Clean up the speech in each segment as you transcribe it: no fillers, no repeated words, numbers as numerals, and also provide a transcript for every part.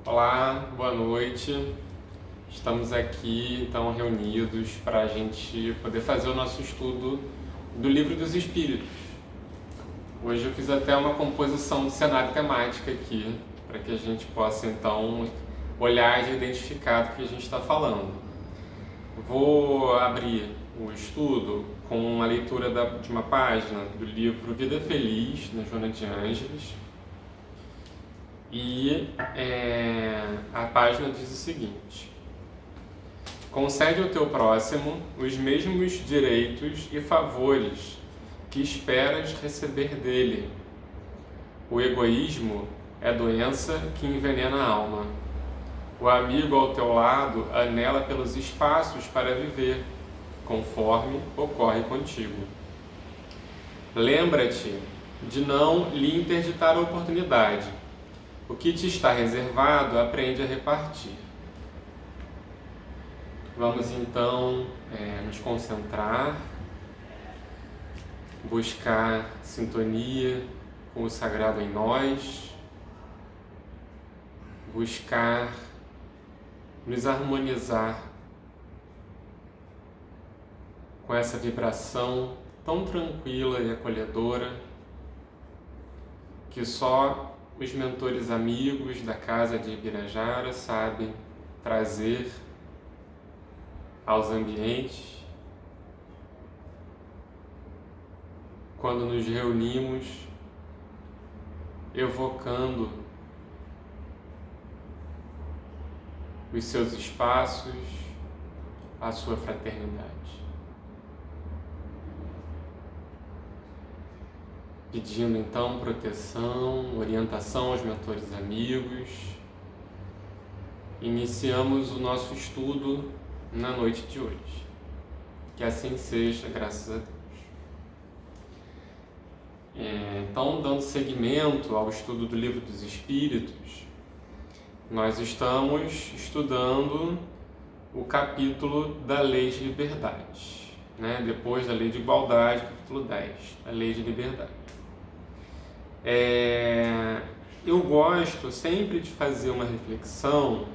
Olá, boa noite. Estamos aqui então reunidos para a gente poder fazer o nosso estudo do Livro dos Espíritos. Hoje eu fiz até uma composição de cenário temática aqui, para que a gente possa então olhar e identificar do que a gente está falando. Vou abrir o estudo com uma leitura de uma página do livro Vida Feliz, da Joana de Ângeles. E a página diz o seguinte: concede ao teu próximo os mesmos direitos e favores que esperas receber dele. O egoísmo é doença que envenena a alma. O amigo ao teu lado anela pelos espaços para viver, conforme ocorre contigo. Lembra-te de não lhe interditar a oportunidade. O que te está reservado, aprende a repartir. Vamos então nos concentrar, buscar sintonia com o sagrado em nós, buscar nos harmonizar com essa vibração tão tranquila e acolhedora que só os mentores amigos da Casa de Ibirajara sabem trazer aos ambientes quando nos reunimos evocando os seus espaços, a sua fraternidade. Pedindo então proteção, orientação aos mentores amigos. Iniciamos o nosso estudo na noite de hoje. Que assim seja, graças a Deus. Então, dando seguimento ao estudo do Livro dos Espíritos, nós estamos estudando o capítulo da Lei de Liberdade, depois da Lei de Igualdade, capítulo 10, a Lei de Liberdade. Eu gosto sempre de fazer uma reflexão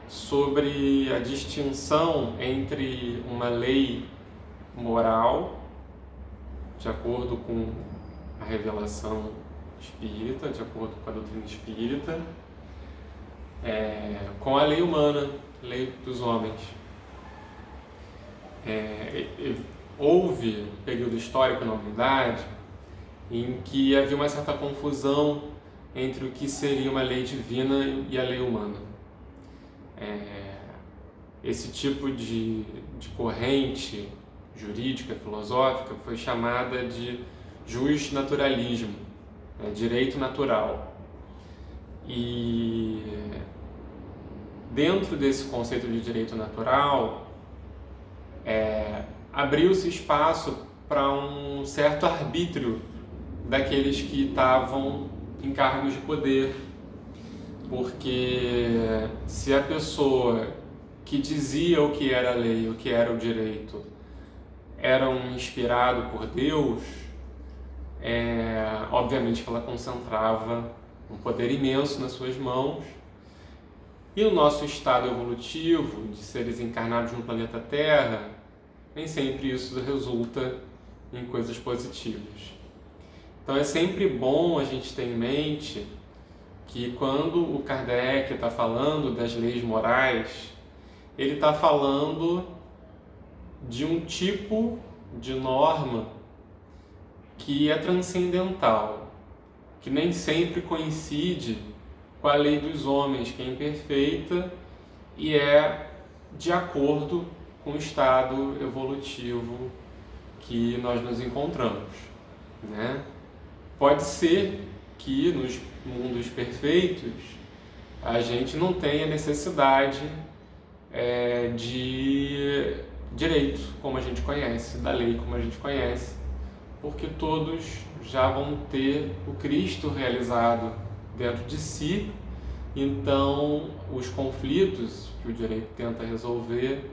sobre a distinção entre uma lei moral, de acordo com a revelação espírita, de acordo com a doutrina espírita, com a lei humana, lei dos homens. Houve um período histórico na humanidade em que havia uma certa confusão entre o que seria uma lei divina e a lei humana. Esse tipo de corrente jurídica, filosófica, foi chamada de justnaturalismo, direito natural. E dentro desse conceito de direito natural, abriu-se espaço para um certo arbítrio daqueles que estavam em cargos de poder, porque se a pessoa que dizia o que era a lei, o que era o direito, era um inspirado por Deus, obviamente que ela concentrava um poder imenso nas suas mãos. E no nosso estado evolutivo, de seres encarnados no planeta Terra, nem sempre isso resulta em coisas positivas. Então é sempre bom a gente ter em mente que quando o Kardec está falando das leis morais, ele está falando de um tipo de norma que é transcendental, que nem sempre coincide com a lei dos homens, que é imperfeita e é de acordo com o estado evolutivo que nós nos encontramos, Pode ser que nos mundos perfeitos a gente não tenha necessidade de direito como a gente conhece, da lei como a gente conhece, porque todos já vão ter o Cristo realizado dentro de si. Então os conflitos que o direito tenta resolver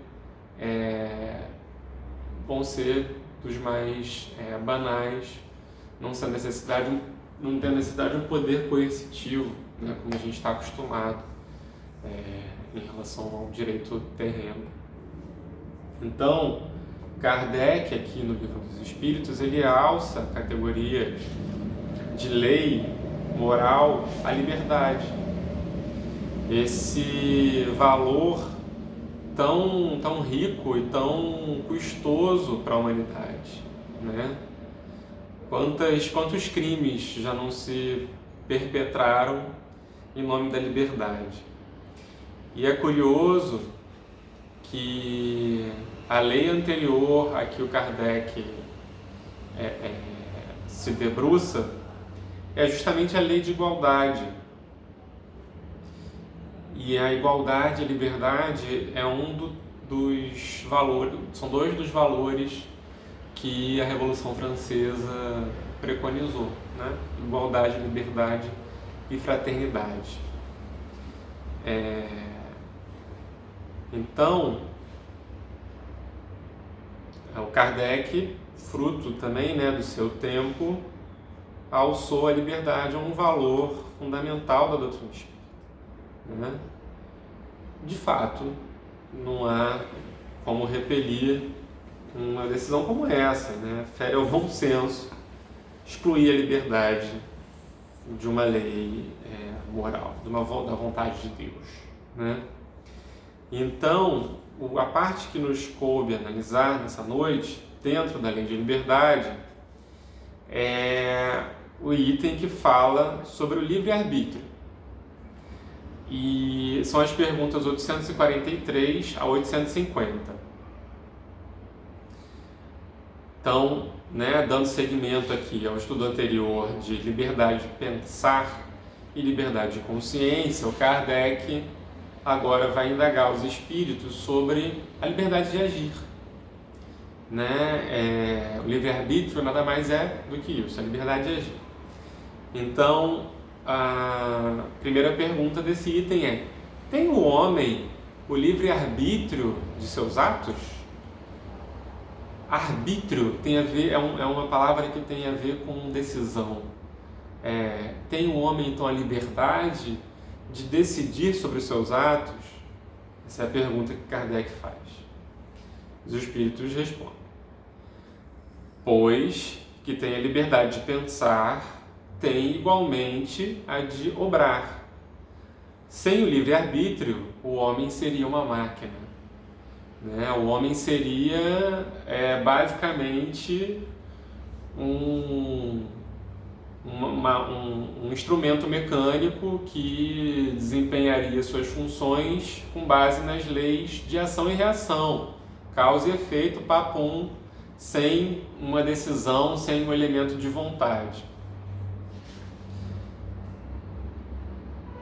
vão ser dos mais banais, não sem necessidade não tem necessidade de um poder coercitivo, né, como a gente está acostumado em relação ao direito terreno. Então, Kardec, aqui no Livro dos Espíritos, ele alça a categoria de lei moral à liberdade. Esse valor tão rico e tão custoso para a humanidade, né? Quantos crimes já não se perpetraram em nome da liberdade? E é curioso que a lei anterior a que o Kardec se debruça é justamente a lei de igualdade. E a igualdade e a liberdade é dos valores, são dois dos valores que a Revolução Francesa preconizou, né? Igualdade, liberdade e fraternidade. Então, o Kardec, fruto também, né, do seu tempo, alçou a liberdade a um valor fundamental da doutrina espírita, né? De fato, não há como repelir uma decisão como essa, né? Fere ao bom senso excluir a liberdade de uma lei moral, da vontade de Deus, né? Então, a parte que nos coube analisar nessa noite, dentro da lei de liberdade, é o item que fala sobre o livre-arbítrio. E são as perguntas 843 a 850. Então, né, dando seguimento aqui ao estudo anterior de liberdade de pensar e liberdade de consciência, o Kardec agora vai indagar os espíritos sobre a liberdade de agir, né? O livre-arbítrio nada mais é do que isso, a liberdade de agir. Então, a primeira pergunta desse item é: tem o homem o livre-arbítrio de seus atos? Arbítrio tem a ver, é uma palavra que tem a ver com decisão. Tem o homem, então, a liberdade de decidir sobre os seus atos? Essa é a pergunta que Kardec faz. Os espíritos respondem: pois que tem a liberdade de pensar, tem igualmente a de obrar. Sem o livre-arbítrio, o homem seria uma máquina, né? O homem seria basicamente um instrumento mecânico que desempenharia suas funções com base nas leis de ação e reação, causa e efeito, papum, sem uma decisão, sem um elemento de vontade.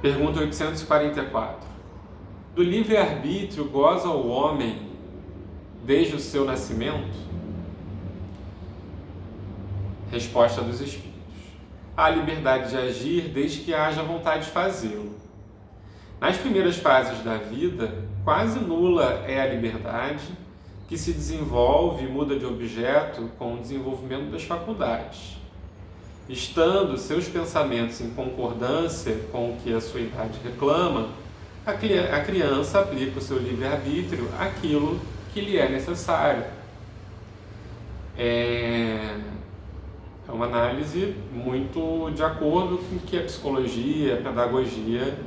Pergunta 844. Do livre-arbítrio goza o homem desde o seu nascimento? Resposta dos espíritos: há liberdade de agir desde que haja vontade de fazê-lo. Nas primeiras fases da vida, quase nula é a liberdade, que se desenvolve e muda de objeto com o desenvolvimento das faculdades. Estando seus pensamentos em concordância com o que a sua idade reclama, a criança aplica o seu livre-arbítrio àquilo que lhe é necessário. É uma análise muito de acordo com o que a psicologia, a pedagogia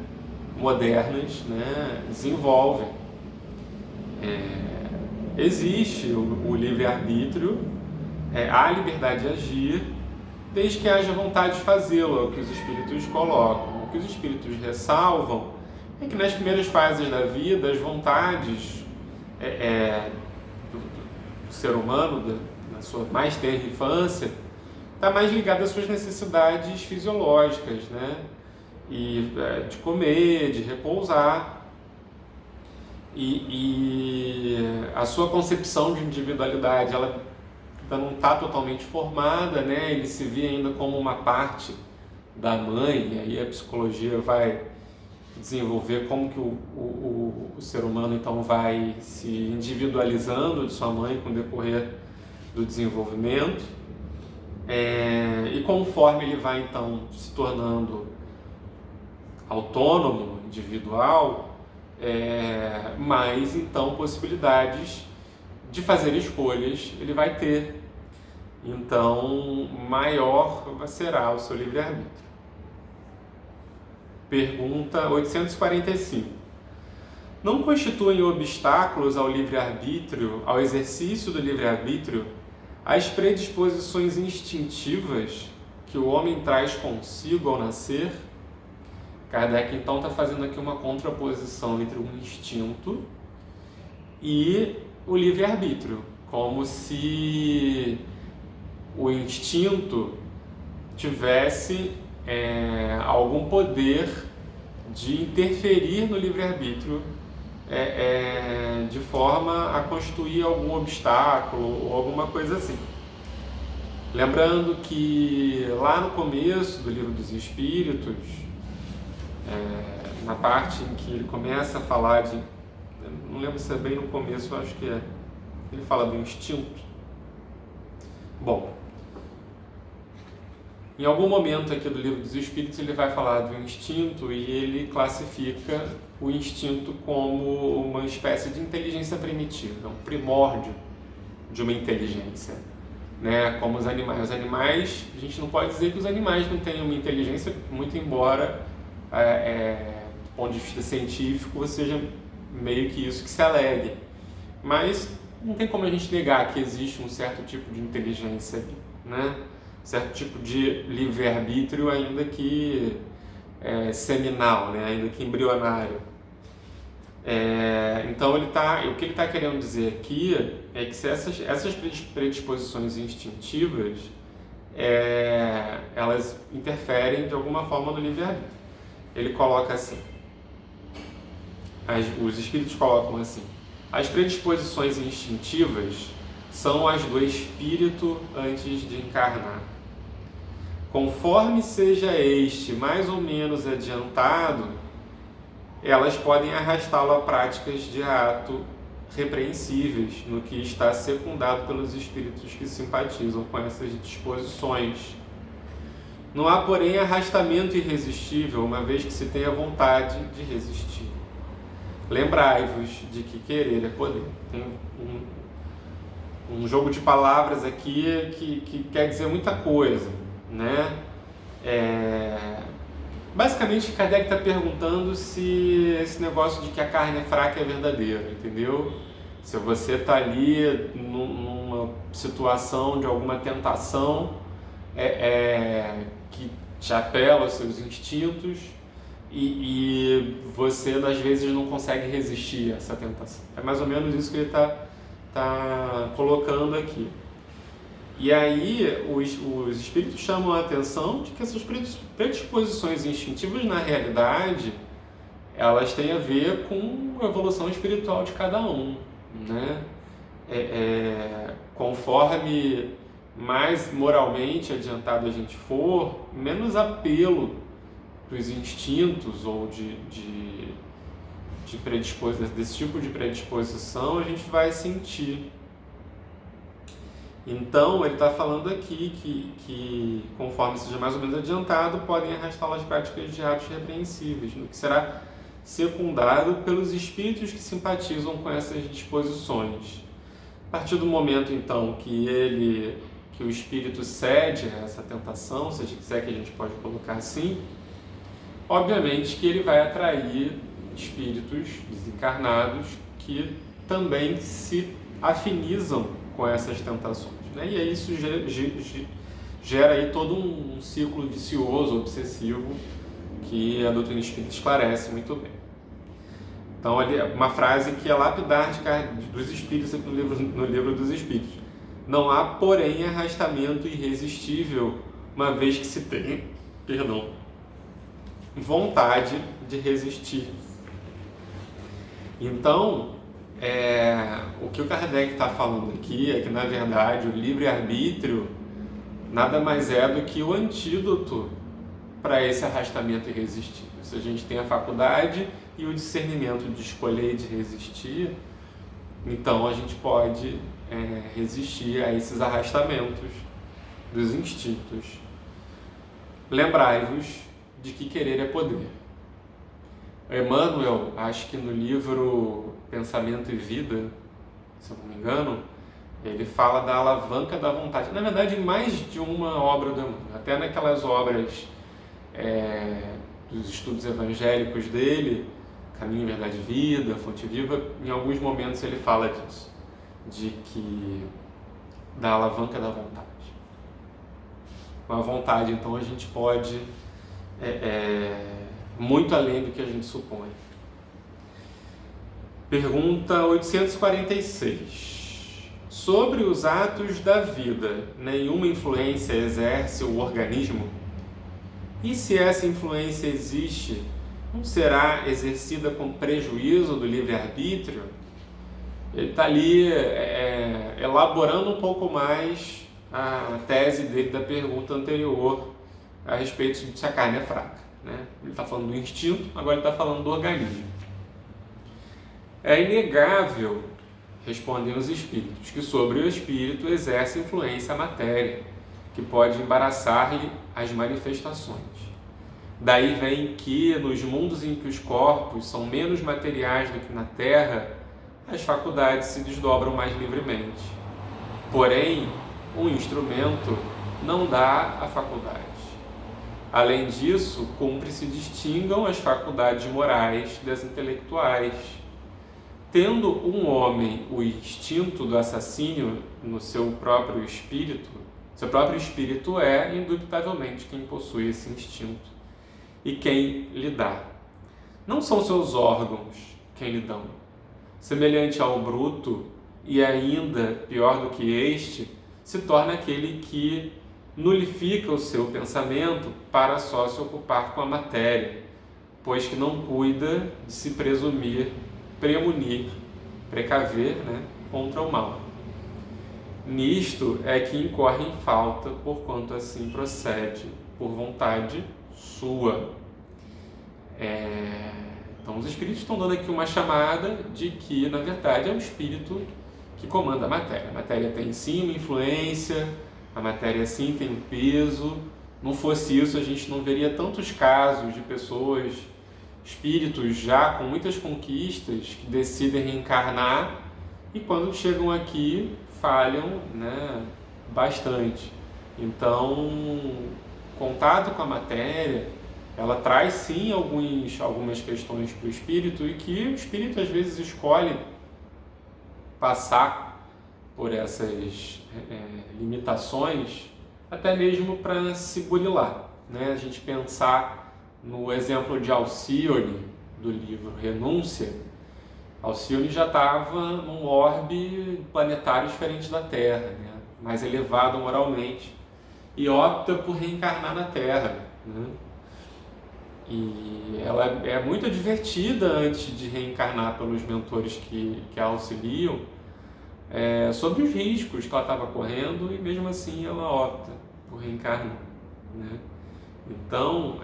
modernas, né, desenvolvem. Existe o livre-arbítrio, há liberdade de agir, desde que haja vontade de fazê-lo, é o que os espíritos colocam. O que os espíritos ressalvam é que nas primeiras fases da vida, as vontades do ser humano, na sua mais tenra infância, está mais ligada às suas necessidades fisiológicas, né? E de comer, de repousar. E a sua concepção de individualidade, ela não está totalmente formada, né? Ele se vê ainda como uma parte da mãe, e aí a psicologia vai desenvolver como que o ser humano então vai se individualizando de sua mãe com o decorrer do desenvolvimento. E conforme ele vai então se tornando autônomo, individual, mais então possibilidades de fazer escolhas ele vai ter. Então, maior será o seu livre-arbítrio. Pergunta 845. Não constituem obstáculos ao livre-arbítrio, ao exercício do livre-arbítrio, as predisposições instintivas que o homem traz consigo ao nascer? Kardec então está fazendo aqui uma contraposição entre um instinto e o livre-arbítrio, como se o instinto tivesse algum poder de interferir no livre-arbítrio de forma a constituir algum obstáculo ou alguma coisa assim. Lembrando que lá no começo do Livro dos Espíritos, na parte em que ele começa a falar de... não lembro se é bem no começo, acho que é. Ele fala do instinto. Bom, em algum momento aqui do Livro dos Espíritos ele vai falar do instinto e ele classifica o instinto como uma espécie de inteligência primitiva, um primórdio de uma inteligência, né? Como os animais. Os animais, a gente não pode dizer que os animais não tenham uma inteligência, muito embora, do ponto de vista científico, seja meio que isso que se alegue. Mas não tem como a gente negar que existe um certo tipo de inteligência, né? Certo tipo de livre-arbítrio, ainda que seminal, né? Ainda que embrionário. Então o que ele está querendo dizer aqui é que se essas predisposições instintivas elas interferem de alguma forma no livre-arbítrio. Ele coloca assim, os espíritos colocam assim: as predisposições instintivas são as do espírito antes de encarnar. Conforme seja este mais ou menos adiantado, elas podem arrastá-lo a práticas de ato repreensíveis, no que está secundado pelos espíritos que simpatizam com essas disposições. Não há, porém, arrastamento irresistível, uma vez que se tem a vontade de resistir. Lembrai-vos de que querer é poder. Tem um jogo de palavras aqui que quer dizer muita coisa, né? Basicamente, Kardec está perguntando se esse negócio de que a carne é fraca é verdadeiro, entendeu? Se você está ali numa situação de alguma tentação que te apela aos seus instintos e você, às vezes, não consegue resistir a essa tentação. É mais ou menos isso que ele está colocando aqui. E aí os espíritos chamam a atenção de que essas predisposições instintivas, na realidade, elas têm a ver com a evolução espiritual de cada um, né? Conforme mais moralmente adiantado a gente for, menos apelo dos instintos ou desse tipo de predisposição a gente vai sentir. Então, ele está falando aqui que, conforme seja mais ou menos adiantado, podem arrastá-lo às práticas de atos repreensíveis, no que será secundado pelos espíritos que simpatizam com essas disposições. A partir do momento, então, que o espírito cede a essa tentação, se quiser que a gente pode colocar assim, obviamente que ele vai atrair espíritos desencarnados que também se afinizam com essas tentações, né? E aí isso gera aí todo um ciclo vicioso, obsessivo, que a doutrina espírita esclarece muito bem. Então, ali, uma frase que é lapidar dos espíritos aqui no livro dos Espíritos: não há, porém, arrastamento irresistível, uma vez que se tem, vontade de resistir. Então, o que o Kardec está falando aqui é que, na verdade, o livre-arbítrio nada mais é do que o antídoto para esse arrastamento irresistível. Se a gente tem a faculdade e o discernimento de escolher e de resistir, então a gente pode resistir a esses arrastamentos dos instintos. Lembrai-vos de que querer é poder. Emmanuel, acho que no livro Pensamento e Vida, se eu não me engano, ele fala da alavanca da vontade. Na verdade, em mais de uma obra do Emmanuel, até naquelas obras dos estudos evangélicos dele, Caminho, Verdade e Vida, Fonte Viva, em alguns momentos ele fala disso, da alavanca da vontade. Com a vontade, então, a gente pode muito além do que a gente supõe. Pergunta 846. Sobre os atos da vida, nenhuma influência exerce o organismo? E se essa influência existe, não será exercida com prejuízo do livre-arbítrio? Ele está ali elaborando um pouco mais a tese dele da pergunta anterior a respeito de se a carne é fraca, né? Ele está falando do instinto, agora ele está falando do organismo. É inegável, respondem os espíritos, que sobre o espírito exerce influência a matéria, que pode embaraçar-lhe as manifestações. Daí vem que, nos mundos em que os corpos são menos materiais do que na Terra, as faculdades se desdobram mais livremente. Porém, o instrumento não dá a faculdade. Além disso, cumpre se distingam as faculdades morais das intelectuais. Tendo um homem o instinto do assassínio no seu próprio espírito é, indubitavelmente, quem possui esse instinto e quem lhe dá. Não são seus órgãos quem lhe dão. Semelhante ao bruto, e ainda pior do que este, se torna aquele que nulifica o seu pensamento para só se ocupar com a matéria, pois que não cuida de se premunir, precaver, contra o mal. Nisto é que incorre em falta, porquanto assim procede, por vontade sua. Então os espíritos estão dando aqui uma chamada de que, na verdade, é o espírito que comanda a matéria. A matéria tem sim uma influência, a matéria sim tem um peso. Não fosse isso, a gente não veria tantos casos de pessoas, espíritos já com muitas conquistas, que decidem reencarnar e quando chegam aqui falham, bastante. Então, contato com a matéria, ela traz sim algumas questões para o espírito e que o espírito às vezes escolhe passar por essas limitações, até mesmo para se burilar, A gente pensar no exemplo de Alcione, do livro Renúncia. Alcione já estava num orbe planetário diferente da Terra, mais elevado moralmente, e opta por reencarnar na Terra. E ela é muito advertida antes de reencarnar pelos mentores que a auxiliam, sobre os riscos que ela estava correndo, e mesmo assim ela opta por reencarnar. Então,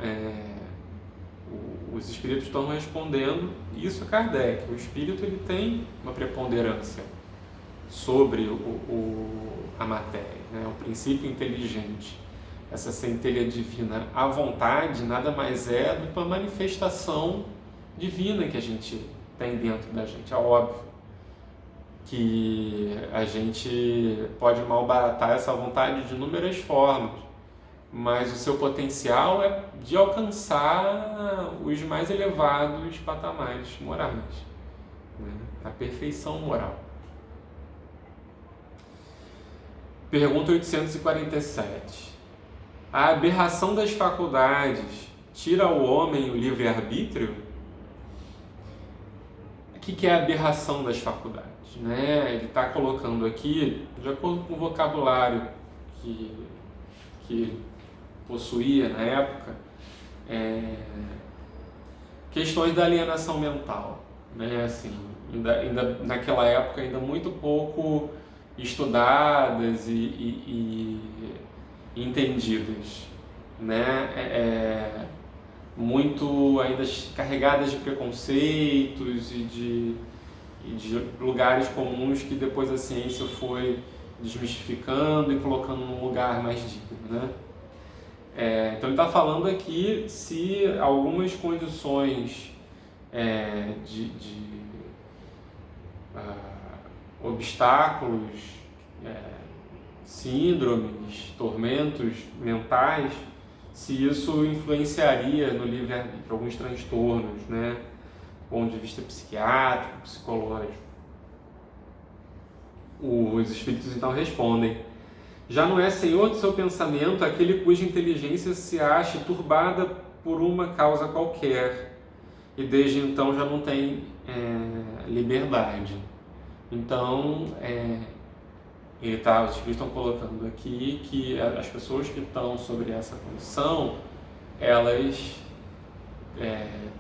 os espíritos estão respondendo isso a Kardec. O espírito ele tem uma preponderância sobre a matéria, o princípio inteligente. Essa centelha divina, a vontade, nada mais é do que uma manifestação divina que a gente tem dentro da gente. É óbvio que a gente pode malbaratar essa vontade de inúmeras formas, mas o seu potencial é de alcançar os mais elevados patamares morais, a perfeição moral. Pergunta 847. A aberração das faculdades tira ao homem o livre-arbítrio? O que é a aberração das faculdades? Ele está colocando aqui, de acordo com o vocabulário que possuía na época, questões da alienação mental, ainda naquela época ainda muito pouco estudadas e entendidas, muito ainda carregadas de preconceitos e de lugares comuns que depois a ciência foi desmistificando e colocando num lugar mais digno, né? Então ele está falando aqui se algumas condições de obstáculos, síndromes, tormentos mentais, se isso influenciaria no livre-arbítrio, alguns transtornos, né? Do ponto de vista psiquiátrico, psicológico. Os espíritos então respondem: já não é senhor do seu pensamento aquele cuja inteligência se ache turbada por uma causa qualquer, e desde então já não tem liberdade. Então, os espíritos estão colocando aqui que as pessoas que estão sobre essa condição, elas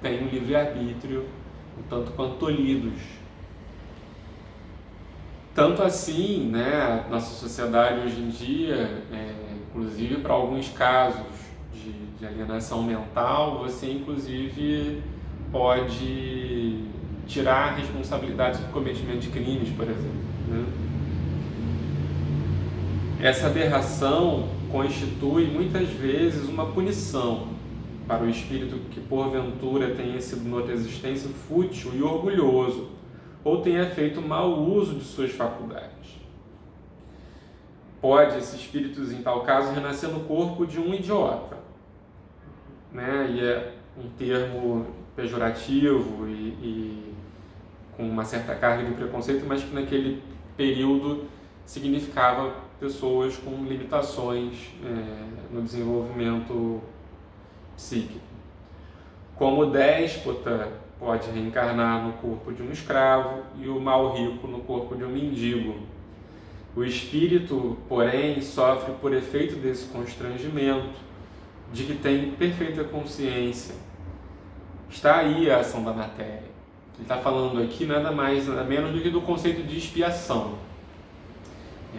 têm um livre-arbítrio um tanto quanto tolhidos. Tanto assim, né, a nossa sociedade hoje em dia, inclusive para alguns casos de alienação mental, você inclusive pode tirar a responsabilidade do cometimento de crimes, por exemplo, né? Essa aberração constitui muitas vezes uma punição para o espírito que porventura tenha sido numa existência fútil e orgulhoso, ou tenha feito mau uso de suas faculdades. Pode esse espírito, em tal caso, renascer no corpo de um idiota, né? E é um termo pejorativo e com uma certa carga de preconceito, mas que naquele período significava pessoas com limitações no desenvolvimento psíquico. Como o déspota pode reencarnar no corpo de um escravo e o mal rico no corpo de um mendigo. O espírito, porém, sofre por efeito desse constrangimento, de que tem perfeita consciência. Está aí a ação da matéria. Ele está falando aqui nada mais, nada menos do que do conceito de expiação.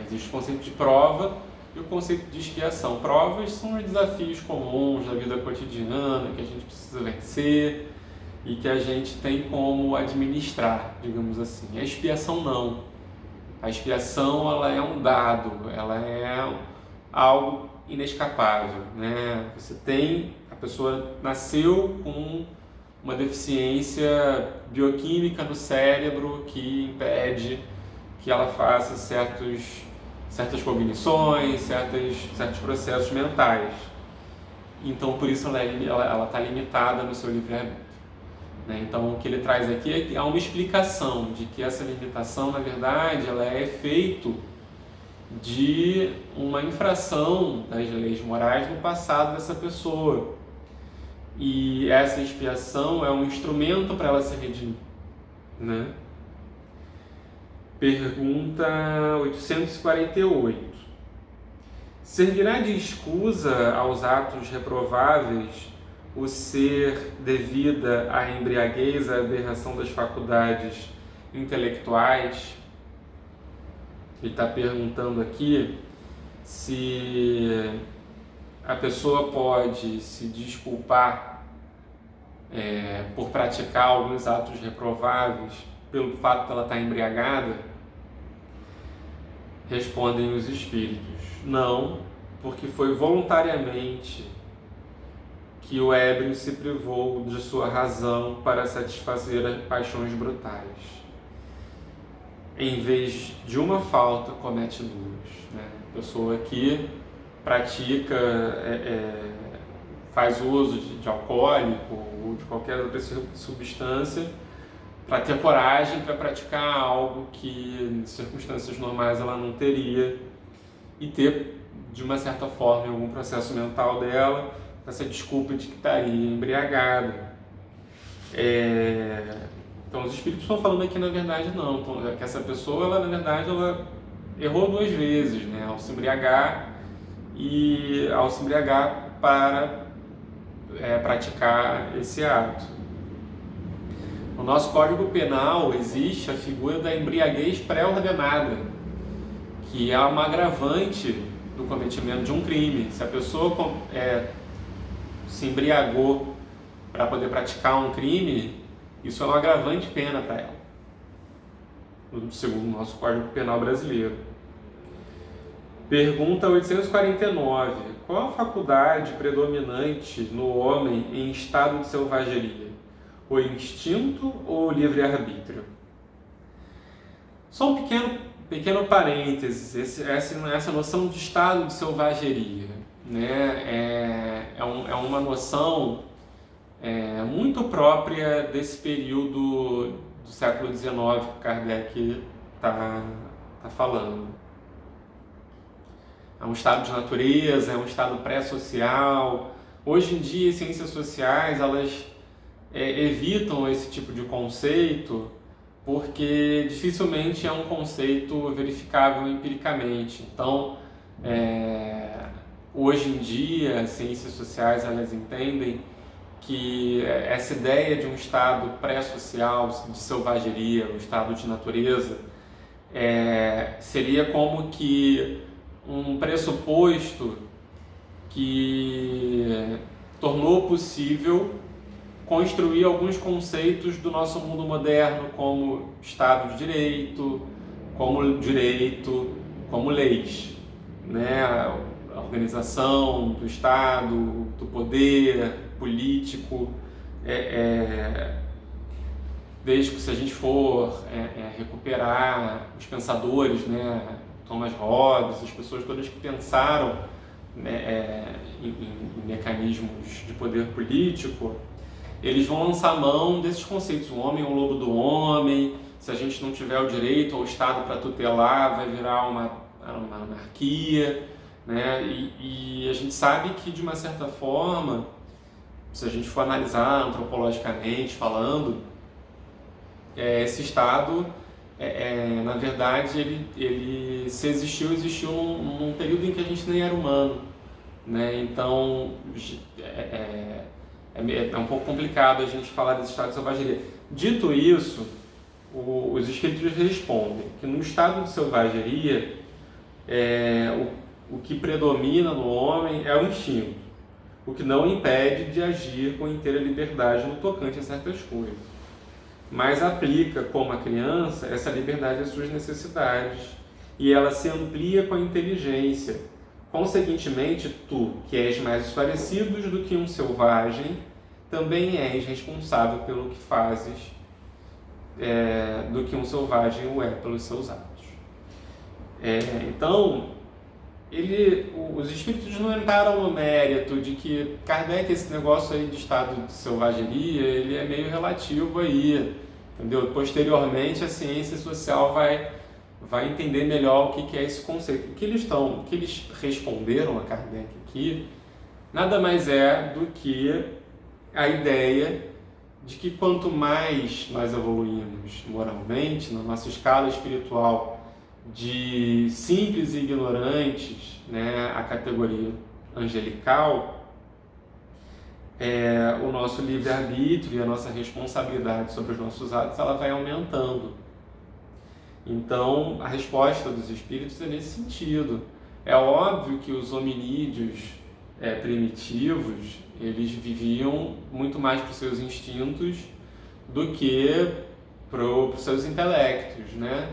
Existe o conceito de prova e o conceito de expiação. Provas são os desafios comuns da vida cotidiana que a gente precisa vencer e que a gente tem como administrar, digamos assim. A expiação não. A expiação, ela é um dado, ela é algo inescapável, né? A pessoa nasceu com uma deficiência bioquímica no cérebro que impede que ela faça certas cognições, certos processos mentais. Então, por isso ela está limitada no seu livre-arbítrio. Então, o que ele traz aqui é que há uma explicação de que essa limitação, na verdade, ela é efeito de uma infração das leis morais no passado dessa pessoa. E essa expiação é um instrumento para ela se redimir, né? Pergunta 848. Servirá de escusa aos atos reprováveis o ser devida à embriaguez, à aberração das faculdades intelectuais? Ele está perguntando aqui se a pessoa pode se desculpar por praticar alguns atos reprováveis pelo fato de ela estar embriagada. Respondem os espíritos: não, porque foi voluntariamente que o ébrio se privou de sua razão para satisfazer as paixões brutais. Em vez de uma falta, comete duas, né? A pessoa que pratica, faz uso de alcoólico ou de qualquer outra substância para ter coragem para praticar algo que em circunstâncias normais ela não teria e ter, de uma certa forma, algum processo mental dela essa desculpa de que estaria embriagada. Então os espíritos estão falando aqui, na verdade, não, que essa pessoa, ela, na verdade, ela errou duas vezes, né? Ao se embriagar para praticar esse ato. No nosso Código Penal existe a figura da embriaguez pré-ordenada, que é uma agravante do cometimento de um crime. Se a pessoa se embriagou para poder praticar um crime, isso é uma agravante pena para ela, segundo o nosso Código Penal brasileiro. Pergunta 849. Qual a faculdade predominante no homem em estado de selvageria? O instinto ou o livre-arbítrio? Só um pequeno parênteses, essa noção de estado de selvageria, né? É uma noção muito própria desse período do século XIX que Kardec está falando. É um estado de natureza, é um estado pré-social. Hoje em dia, as ciências sociais, elas evitam esse tipo de conceito porque dificilmente é um conceito verificável empiricamente. Então, hoje em dia, as ciências sociais, elas entendem que essa ideia de um estado pré-social, de selvageria, um estado de natureza, seria como que um pressuposto que tornou possível construir alguns conceitos do nosso mundo moderno, como Estado de Direito, como leis, né? A organização do Estado, do poder político, desde que, se a gente for recuperar os pensadores, né? Thomas Hobbes, as pessoas todas que pensaram, né, em mecanismos de poder político, eles vão lançar mão desses conceitos. O homem é o lobo do homem, se a gente não tiver o direito ao Estado para tutelar, vai virar uma anarquia, né? E a gente sabe que, de uma certa forma, se a gente for analisar antropologicamente falando, esse Estado, na verdade, ele se existiu num período em que a gente nem era humano, né? Então, é um pouco complicado a gente falar desse estado de selvageria. Dito isso, os espíritos respondem que no estado de selvageria, o que predomina no homem é o instinto, o que não impede de agir com inteira liberdade no tocante a certas coisas, mas aplica, como a criança, essa liberdade às suas necessidades, e ela se amplia com a inteligência. Conseguintemente, tu, que és mais esclarecido do que um selvagem, também és responsável pelo que fazes, do que um selvagem o é pelos seus atos. Então, os espíritos não entraram no mérito de que Kardec, esse negócio aí de estado de selvageria, ele é meio relativo aí, entendeu? Posteriormente, a ciência social vai entender melhor o que é esse conceito. O que eles responderam a Kardec aqui, nada mais é do que a ideia de que quanto mais nós evoluímos moralmente, na nossa escala espiritual, de simples e ignorantes, né, a categoria angelical, o nosso livre-arbítrio e a nossa responsabilidade sobre os nossos atos, ela vai aumentando. Então, a resposta dos espíritos é nesse sentido. É óbvio que os hominídeos primitivos, eles viviam muito mais para os seus instintos do que para os seus intelectos, né?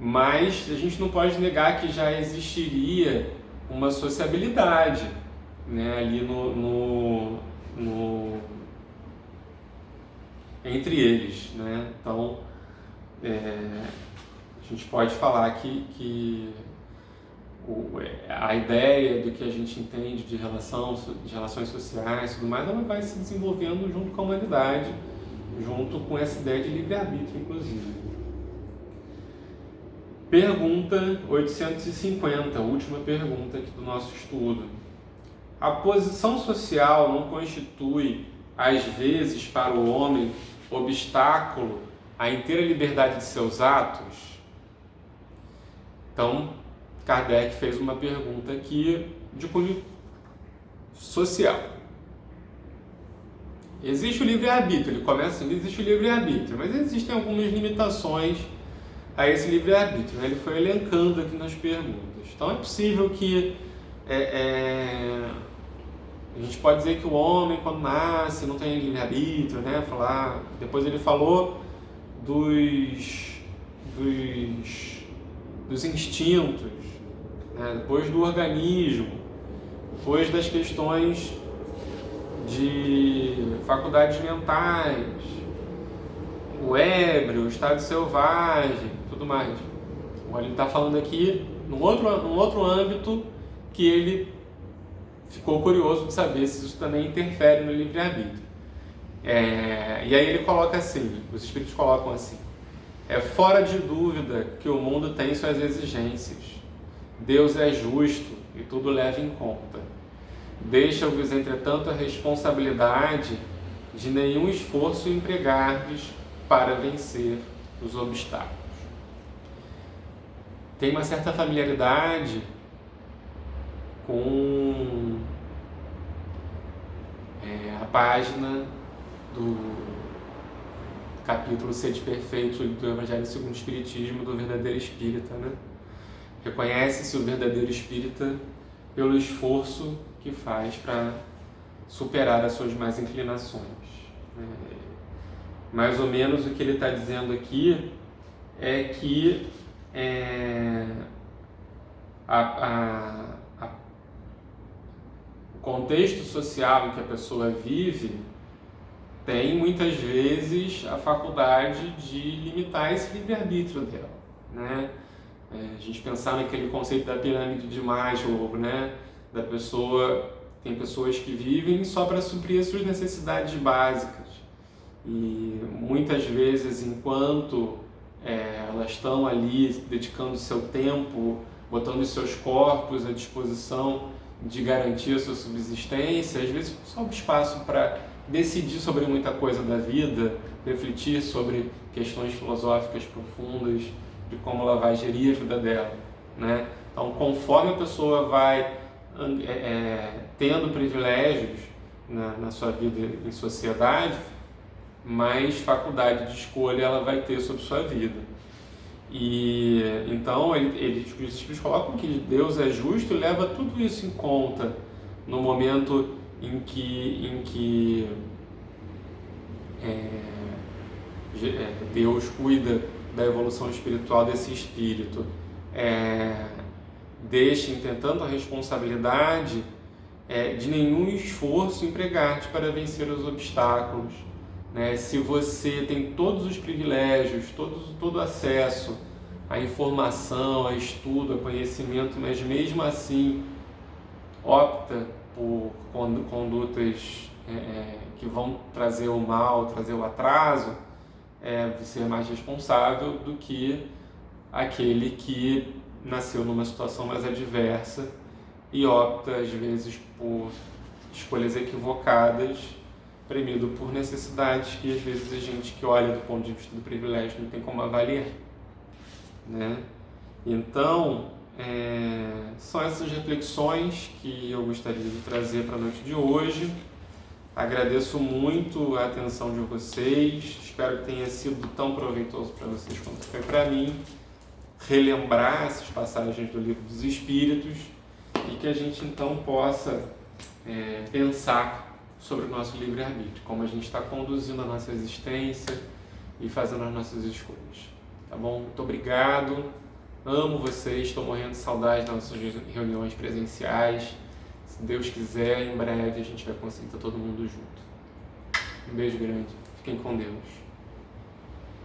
Mas a gente não pode negar que já existiria uma sociabilidade, né, ali entre eles, né? Então, a gente pode falar que a ideia do que a gente entende de relações sociais e tudo mais, ela vai se desenvolvendo junto com a humanidade, junto com essa ideia de livre-arbítrio, inclusive. Pergunta 850, última pergunta aqui do nosso estudo. A posição social não constitui, às vezes, para o homem, obstáculo à inteira liberdade de seus atos? Então, Kardec fez uma pergunta aqui de cunho social. Existe o livre-arbítrio, ele começa assim, existe o livre-arbítrio, mas existem algumas limitações a esse livre-arbítrio, né? Ele foi elencando aqui nas perguntas. Então é possível que a gente pode dizer que o homem, quando nasce, não tem livre-arbítrio, né? Depois ele falou dos instintos, né? Depois do organismo, depois das questões de faculdades mentais, o ébrio, o estado selvagem, tudo mais. Agora ele está falando aqui num outro âmbito que ele ficou curioso de saber se isso também interfere no livre-arbítrio. E aí ele coloca assim, os espíritos colocam assim: é fora de dúvida que o mundo tem suas exigências. Deus é justo e tudo leva em conta. Deixa-vos, entretanto, a responsabilidade de nenhum esforço empregardes para vencer os obstáculos. Tem uma certa familiaridade com a página do capítulo Sede Perfeito do Evangelho segundo o Espiritismo, do verdadeiro espírita, né? Reconhece-se o verdadeiro espírita pelo esforço que faz para superar as suas más inclinações. Mais ou menos o que ele está dizendo aqui é que o contexto social em que a pessoa vive tem muitas vezes a faculdade de limitar esse livre-arbítrio dela, né? A gente pensar naquele conceito da pirâmide de Maslow, né? Tem pessoas que vivem só para suprir as suas necessidades básicas e muitas vezes, enquanto elas estão ali dedicando seu tempo, botando os seus corpos à disposição de garantir a sua subsistência, às vezes sobra espaço para decidir sobre muita coisa da vida, refletir sobre questões filosóficas profundas, de como ela vai gerir a vida dela, né? Então, conforme a pessoa vai tendo privilégios na sua vida em sociedade, mais faculdade de escolha ela vai ter sobre sua vida. E então os Espíritos colocam que Deus é justo e leva tudo isso em conta no momento em que Deus cuida da evolução espiritual desse espírito, deixa, entretanto, a responsabilidade de nenhum esforço empregar-te para vencer os obstáculos, né? Se você tem todos os privilégios, todo acesso à informação, a estudo, a conhecimento, mas mesmo assim opta por condutas que vão trazer o mal, trazer o atraso, você é mais responsável do que aquele que nasceu numa situação mais adversa e opta, às vezes, por escolhas equivocadas, premido por necessidades que, às vezes, a gente que olha do ponto de vista do privilégio não tem como avaliar, né? Então, são essas reflexões que eu gostaria de trazer para a noite de hoje. Agradeço muito a atenção de vocês, espero que tenha sido tão proveitoso para vocês quanto foi para mim relembrar essas passagens do Livro dos Espíritos e que a gente então possa pensar sobre o nosso livre-arbítrio, como a gente está conduzindo a nossa existência e fazendo as nossas escolhas. Tá bom? Muito obrigado, amo vocês, estou morrendo de saudade das nossas reuniões presenciais. Se Deus quiser, em breve a gente vai conseguir estar todo mundo junto. Um beijo grande, fiquem com Deus.